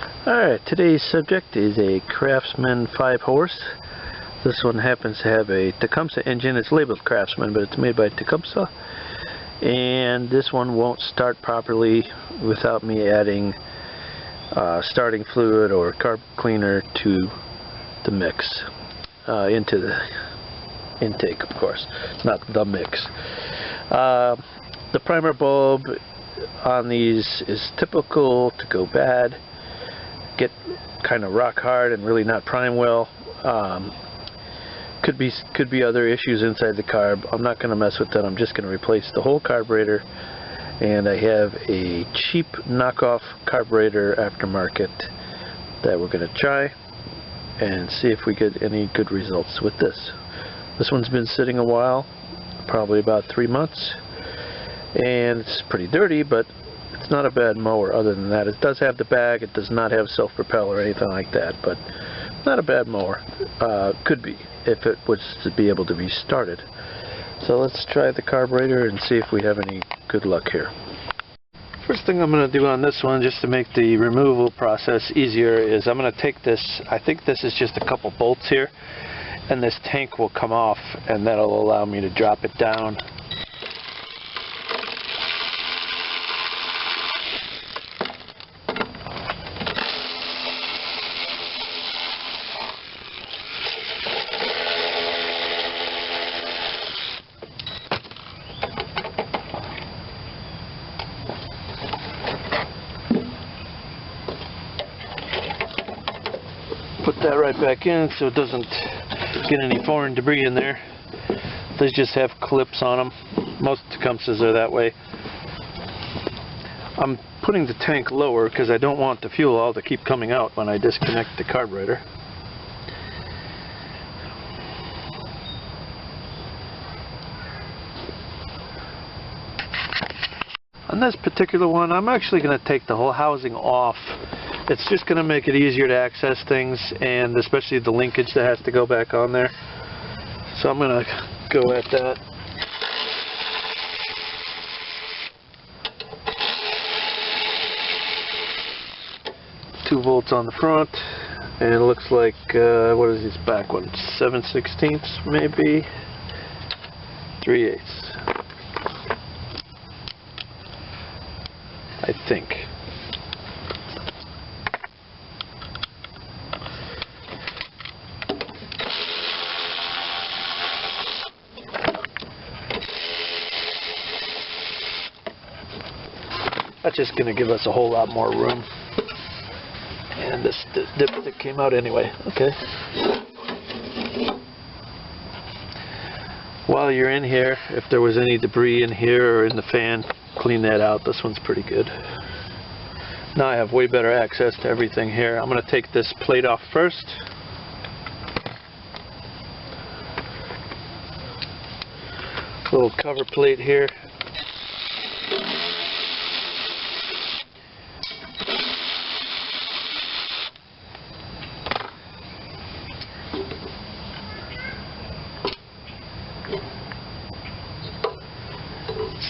Alright, today's subject is a Craftsman 5-horse. This one happens to have a Tecumseh engine. It's labeled Craftsman, but it's made by Tecumseh. And this one won't start properly without me adding starting fluid or carb cleaner to the mix, into the intake, of course, not the mix. The primer bulb on these is typical to go bad, get kind of rock hard and really not prime well. Could be other issues inside the carb. I'm not going to mess with that. I'm just going to replace the whole carburetor, and I have a cheap knockoff carburetor aftermarket that we're going to try and see if we get any good results with this. This one's been sitting a while, probably about 3 months, and it's pretty dirty, but it's not a bad mower. Other than that, it does have the bag. It does not have self-propel or anything like that, but not a bad mower. Could be if it was to be able to be started. So let's try the carburetor and see if we have any good luck here. First thing I'm going to do on this one, just to make the removal process easier, is I'm going to take this, I think this is just a couple bolts here, and this tank will come off, and that'll allow me to drop it down. Put that right back in so it doesn't get any foreign debris in there. These just have clips on them. Most Tecumsehs are that way. I'm putting the tank lower because I don't want the fuel oil to keep coming out when I disconnect the carburetor. On this particular one, I'm actually going to take the whole housing off. It's just going to make it easier to access things, and especially the linkage that has to go back on there. So I'm going to go at that. Two volts on the front, and it looks like, what is this back one? 7/16 maybe? 3/8. I think. That's just going to give us a whole lot more room. And this dipstick came out anyway. Okay. While you're in here, if there was any debris in here or in the fan, clean that out. This one's pretty good. Now I have way better access to everything here. I'm going to take this plate off first. Little cover plate here.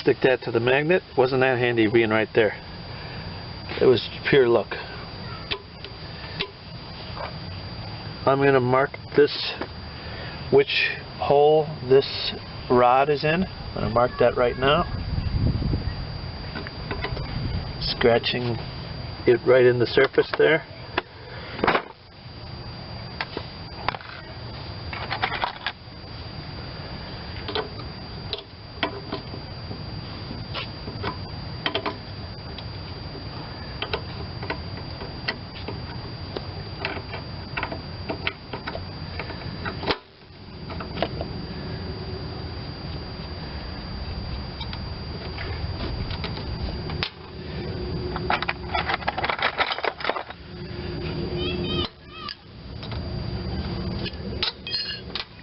Stick that to the magnet. Wasn't that handy being right there. It was pure luck. I'm going to mark this, which hole this rod is in. I'm going to mark that right now. Scratching it right in the surface there.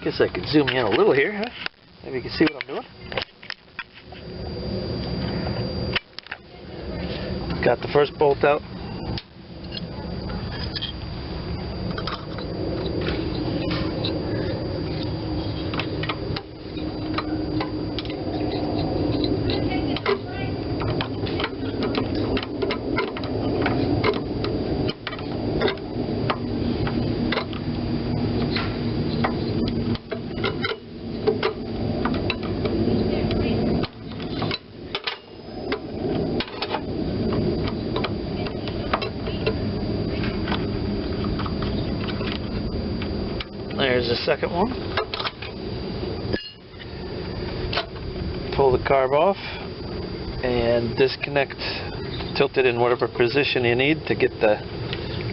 Guess I could zoom in a little here, huh? Maybe you can see what I'm doing. Got the first bolt out. there's the second one. Pull the carb off and disconnect, tilt it in whatever position you need to get the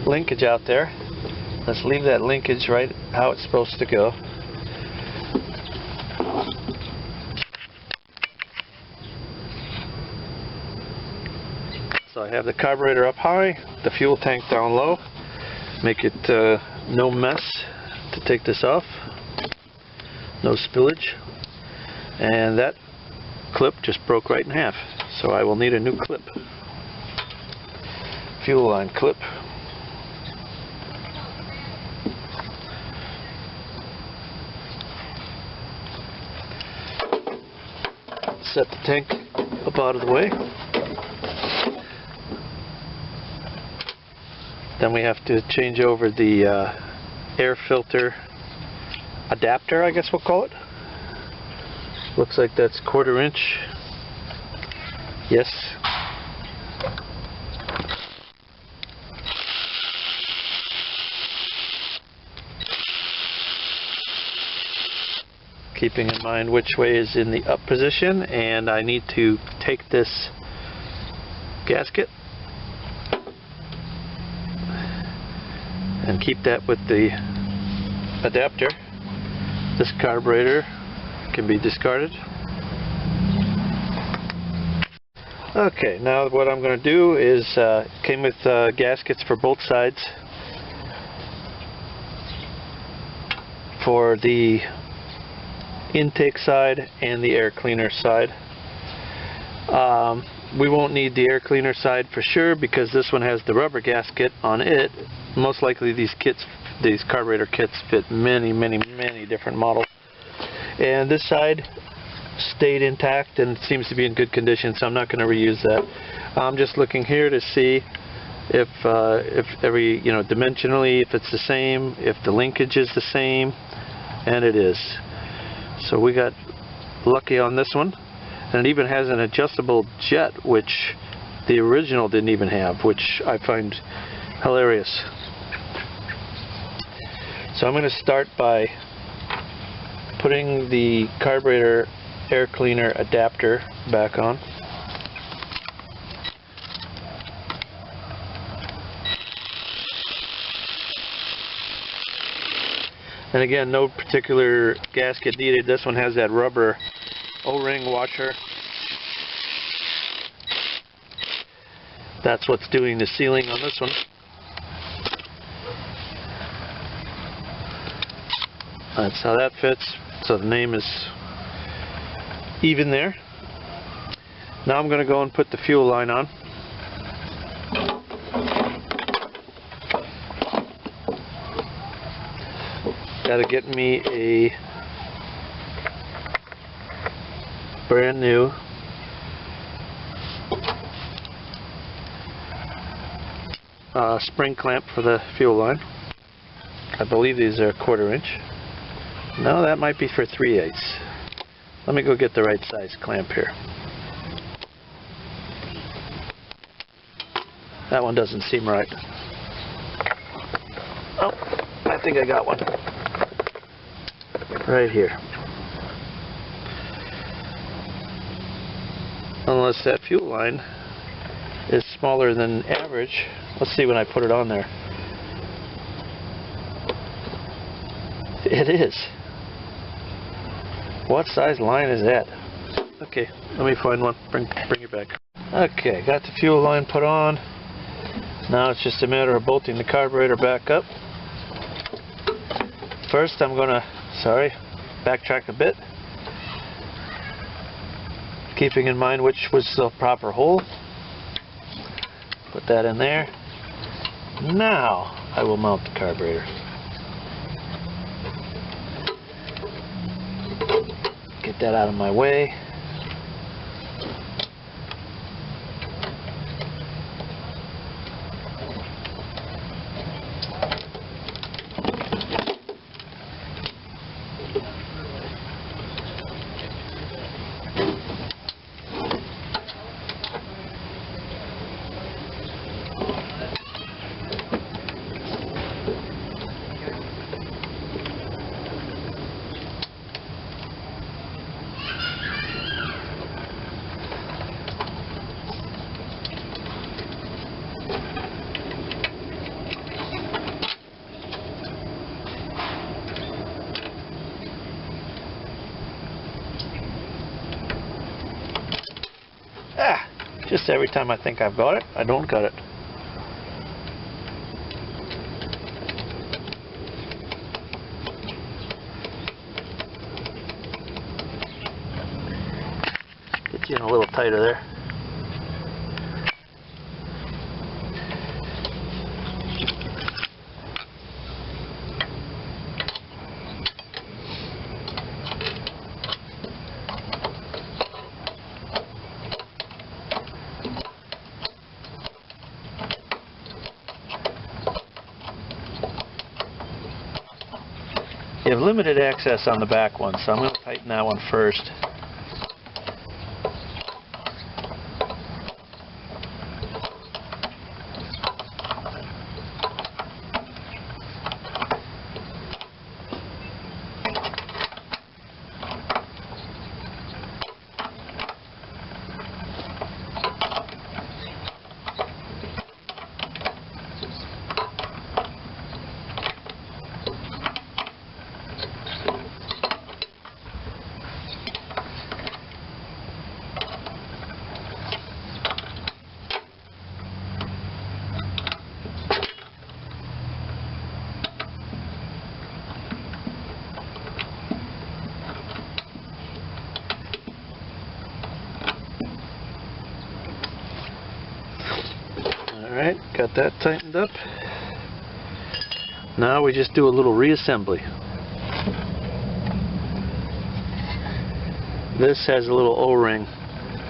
linkage out there. Let's leave that linkage right how it's supposed to go. So I have the carburetor up high, the fuel tank down low. Make it no mess to take this off. No spillage. And that clip just broke right in half. So I will need a new clip. Fuel line clip. Set the tank up out of the way. Then we have to change over the air filter adapter, I guess we'll call it. Looks like that's 1/4 inch. Yes. Keeping in mind which way is in the up position, and I need to take this gasket and keep that with the adapter. This carburetor can be discarded. Okay, now what I'm going to do is came with gaskets for both sides for the intake side and the air cleaner side. We won't need the air cleaner side for sure because this one has the rubber gasket on it. Most likely these carburetor kits fit many different models. And this side stayed intact and seems to be in good condition, so I'm not going to reuse that. I'm just looking here to see if every, dimensionally, if it's the same, if the linkage is the same, and it is. So we got lucky on this one, and it even has an adjustable jet, which the original didn't even have, which I find hilarious. So I'm going to start by putting the carburetor air cleaner adapter back on. And again, no particular gasket needed. This one has that rubber O-ring washer. That's what's doing the sealing on this one. That's how that fits. So the name is even there. Now I'm going to go and put the fuel line on. Got to get me a brand new spring clamp for the fuel line. I believe these are 1/4 inch. No, that might be for 3/8. Let me go get the right size clamp here. That one doesn't seem right. Oh, I think I got one. Right here. Unless that fuel line is smaller than average. Let's see when I put it on there. It is. What size line is that? Okay, let me find one. Bring it back. Okay, got the fuel line put on. Now it's just a matter of bolting the carburetor back up. First I'm gonna, backtrack a bit. Keeping in mind which was the proper hole. Put that in there. Now I will mount the carburetor. Get that out of my way. Just every time I think I've got it, I don't got it. Get you in a little tighter there. You have limited access on the back one, so I'm going to tighten that one first. Alright, got that tightened up. Now we just do a little reassembly. This has a little O-ring.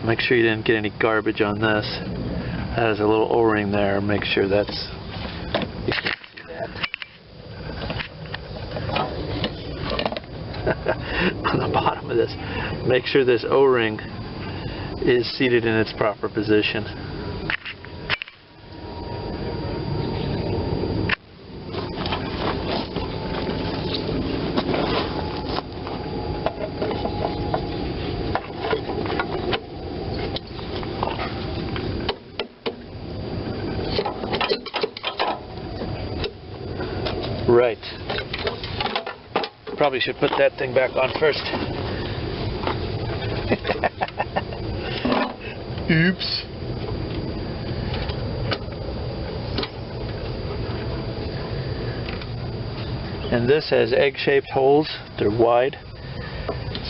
Make sure you didn't get any garbage on this. It has a little O-ring there. Make sure that's... You can't see that. On the bottom of this. Make sure this O-ring is seated in its proper position. Right. Probably should put that thing back on first. Oops. And this has egg-shaped holes. They're wide.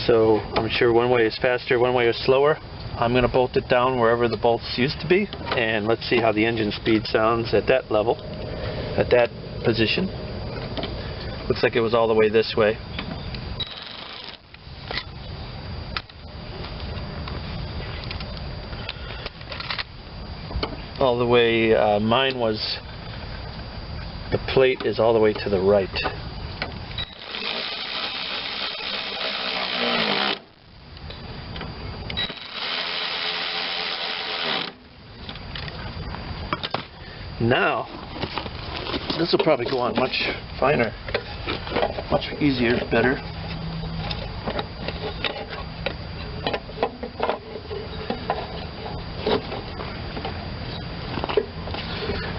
So I'm sure one way is faster, one way is slower. I'm going to bolt it down wherever the bolts used to be. And let's see how the engine speed sounds at that level, at that position. Looks like it was all the way this way. All the way, mine was, the plate is all the way to the right. Now, this will probably go on much finer. Much easier, better.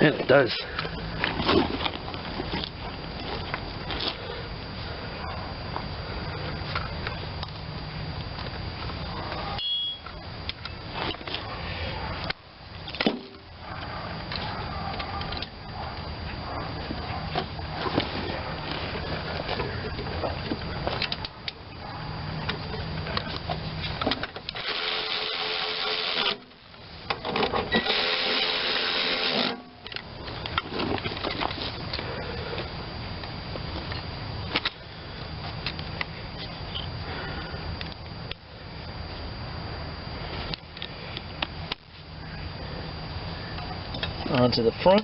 And it does. Onto the front.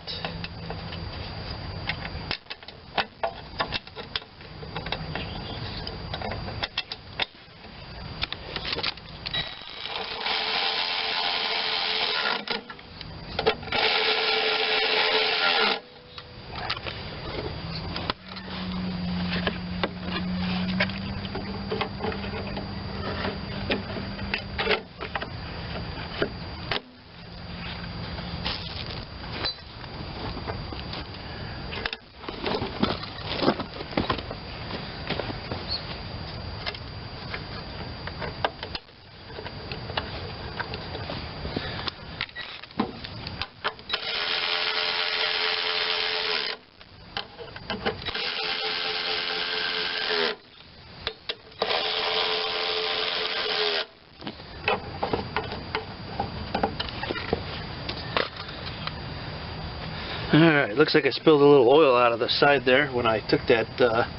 Alright, looks like I spilled a little oil out of the side there when I took that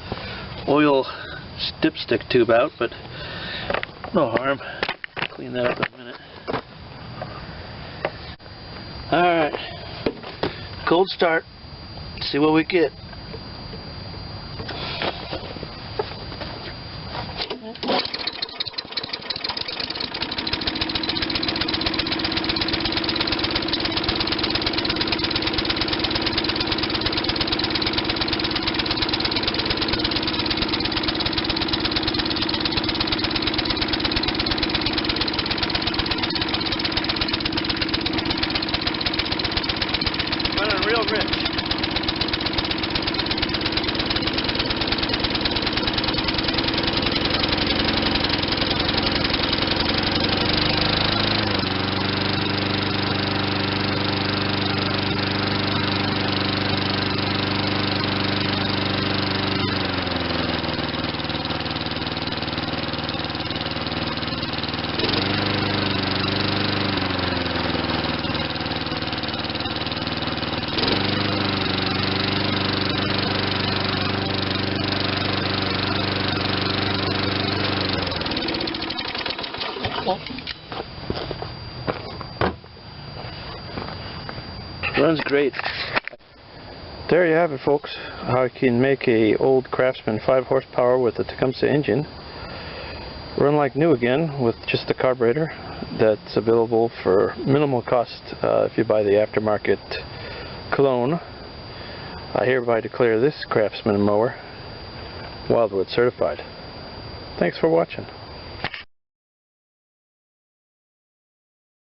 oil dipstick tube out, but no harm. Clean that up in a minute. Alright, cold start. Let's see what we get. Real rich. Runs great. There you have it, folks. How you can make a old Craftsman 5 horsepower with a Tecumseh engine run like new again with just the carburetor. That's available for minimal cost if you buy the aftermarket clone. I hereby declare this Craftsman mower Wildwood certified. Thanks for watching.